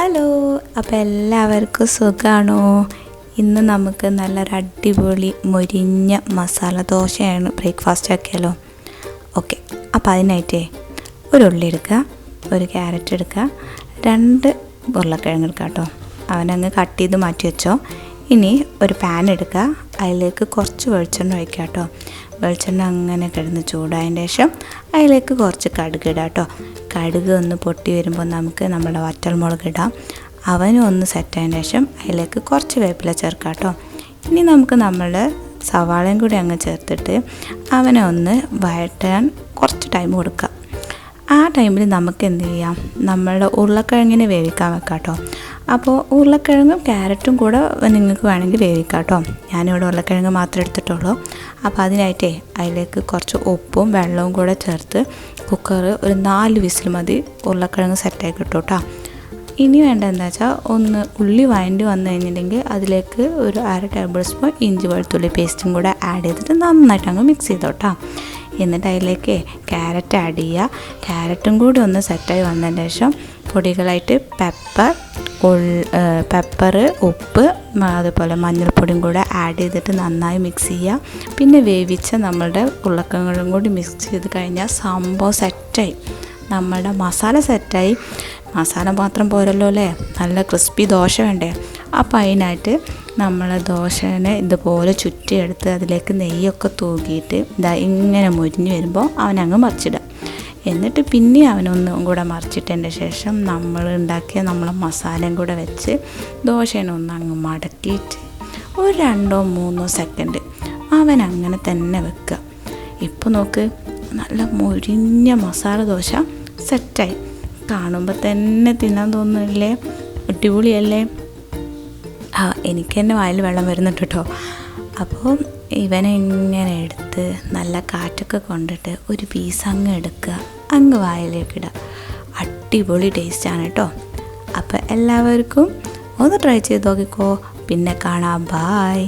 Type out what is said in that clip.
Hello, അപ്പോൾ എല്ലാവർക്കും സുഖമാണോ? ഇന്ന് നമുക്ക് നല്ലൊരു അടിപൊളി മൊരിഞ്ഞ മസാല ദോശയാണ് ബ്രേക്ക്ഫാസ്റ്റ് ആക്കിയാലോ? ഓക്കെ, അപ്പോൾ അതിനായിട്ടേ ഒരു ഉള്ളി എടുക്കുക, ഒരു ക്യാരറ്റ് എടുക്കുക, 2 ഉരുളക്കിഴങ്ങ് എടുക്കുക കേട്ടോ. അവനങ്ങ് കട്ട് ചെയ്ത് മാറ്റി വെച്ചോ. ഇനി ഒരു പാൻ എടുക്കുക, അതിലേക്ക് കുറച്ച് വെളിച്ചെണ്ണ ഒഴിക്കുക കേട്ടോ. വെളിച്ചെണ്ണ അങ്ങനെ കിടന്ന് ചൂടായതിന് ശേഷം അതിലേക്ക് കുറച്ച് കടുക് ഇടാം കേട്ടോ. കടുക് ഒന്ന് പൊട്ടി വരുമ്പോൾ നമുക്ക് നമ്മുടെ വറ്റൽമുളക് ഇടാം. അവനും ഒന്ന് സെറ്റായതിന് ശേഷം അതിലേക്ക് കുറച്ച് വേപ്പില ചേർക്കാം കേട്ടോ. ഇനി നമുക്ക് നമ്മുടെ സവാളയും കൂടി അങ്ങ് ചേർത്തിട്ട് അവനെ ഒന്ന് വഴറ്റാൻ കുറച്ച് ടൈം കൊടുക്കാം. ആ ടൈമിൽ നമുക്ക് എന്ത് ചെയ്യാം, നമ്മളുടെ ഉരുളക്കിഴങ്ങിനെ വേവിക്കാൻ വെക്കാം കേട്ടോ. അപ്പോൾ ഉരുളക്കിഴങ്ങും ക്യാരറ്റും കൂടെ നിങ്ങൾക്ക് വേണമെങ്കിൽ വേവിക്കാം കേട്ടോ. ഞാനിവിടെ ഉരുളക്കിഴങ്ങ് മാത്രമേ എടുത്തിട്ടുള്ളൂ. അപ്പോൾ അതിനായിട്ടേ അതിലേക്ക് കുറച്ച് ഉപ്പും വെള്ളവും കൂടെ ചേർത്ത് കുക്കർ ഒരു 4 വിസിൽ മതി, ഉരുളക്കിഴങ്ങ് സെറ്റായി കിട്ടും കേട്ടോ. ഇനി വേണ്ട എന്താ വെച്ചാൽ ഒന്ന് ഉള്ളി വഴണ്ടി വന്നു കഴിഞ്ഞിട്ടുണ്ടെങ്കിൽ അതിലേക്ക് ഒരു 1/2 ടേബിൾ സ്പൂൺ ഇഞ്ചി വെളുത്തുള്ളി പേസ്റ്റും കൂടെ ആഡ് ചെയ്തിട്ട് നന്നായിട്ട് അങ്ങ് മിക്സ് ചെയ്തോട്ടോ. എന്നിട്ട് അതിലേക്ക് ക്യാരറ്റ് ആഡ് ചെയ്യുക. ക്യാരറ്റും കൂടി ഒന്ന് സെറ്റായി വന്നതിന് ശേഷം പൊടികളായിട്ട് പെപ്പർ, ഉപ്പ്, അതുപോലെ മഞ്ഞൾപ്പൊടിയും കൂടെ ആഡ് ചെയ്തിട്ട് നന്നായി മിക്സ് ചെയ്യുക. പിന്നെ വേവിച്ച നമ്മളുടെ ഉരുളക്കിഴങ്ങും കൂടി മിക്സ് ചെയ്ത് കഴിഞ്ഞാൽ സംഭവം സെറ്റായി, നമ്മുടെ മസാല സെറ്റായി. മസാല മാത്രം പോരല്ലോ അല്ലേ, നല്ല ക്രിസ്പി ദോശ വേണ്ടേ. അപ്പോൾ അതിനായിട്ട് നമ്മൾ ദോശനെ ഇതുപോലെ ചുറ്റിയെടുത്ത് അതിലേക്ക് നെയ്യൊക്കെ തൂക്കിയിട്ട് ഇങ്ങനെ മുരിഞ്ഞ് വരുമ്പോൾ അവനങ്ങ് മറിച്ചിടുക. എന്നിട്ട് പിന്നെ അവനൊന്നും കൂടെ മറിച്ചിട്ടതിൻ്റെ ശേഷം നമ്മൾ ഉണ്ടാക്കിയ നമ്മളെ മസാലയും കൂടെ വെച്ച് ദോശേനെ ഒന്ന് അങ്ങ് മടക്കിയിട്ട് ഒരു 2-3 സെക്കൻഡ് അവൻ അങ്ങനെ തന്നെ വെക്കുക. ഇപ്പോൾ നോക്ക്, നല്ല മൊരിഞ്ഞ മസാല ദോശ സെറ്റായി. കാണുമ്പോൾ തന്നെ തിന്നാൻ തോന്നുന്നില്ലേ? അടിപൊളിയല്ലേ? എനിക്ക് തന്നെ വായിൽ വെള്ളം വരുന്നുണ്ട് കേട്ടോ. അപ്പോൾ ഇവനെ ഇങ്ങനെ എടുത്ത് നല്ല കാറ്റൊക്കെ കൊണ്ടിട്ട് ഒരു പീസ് അങ്ങ് എടുക്കുക, അങ്ങ് വായിലേക്ക് ഇടുക. അടിപൊളി ടേസ്റ്റാണ് കേട്ടോ. അപ്പോൾ എല്ലാവർക്കും ഒന്ന് ട്രൈ ചെയ്ത് നോക്കിക്കോ. പിന്നെ കാണാം. ബായ്.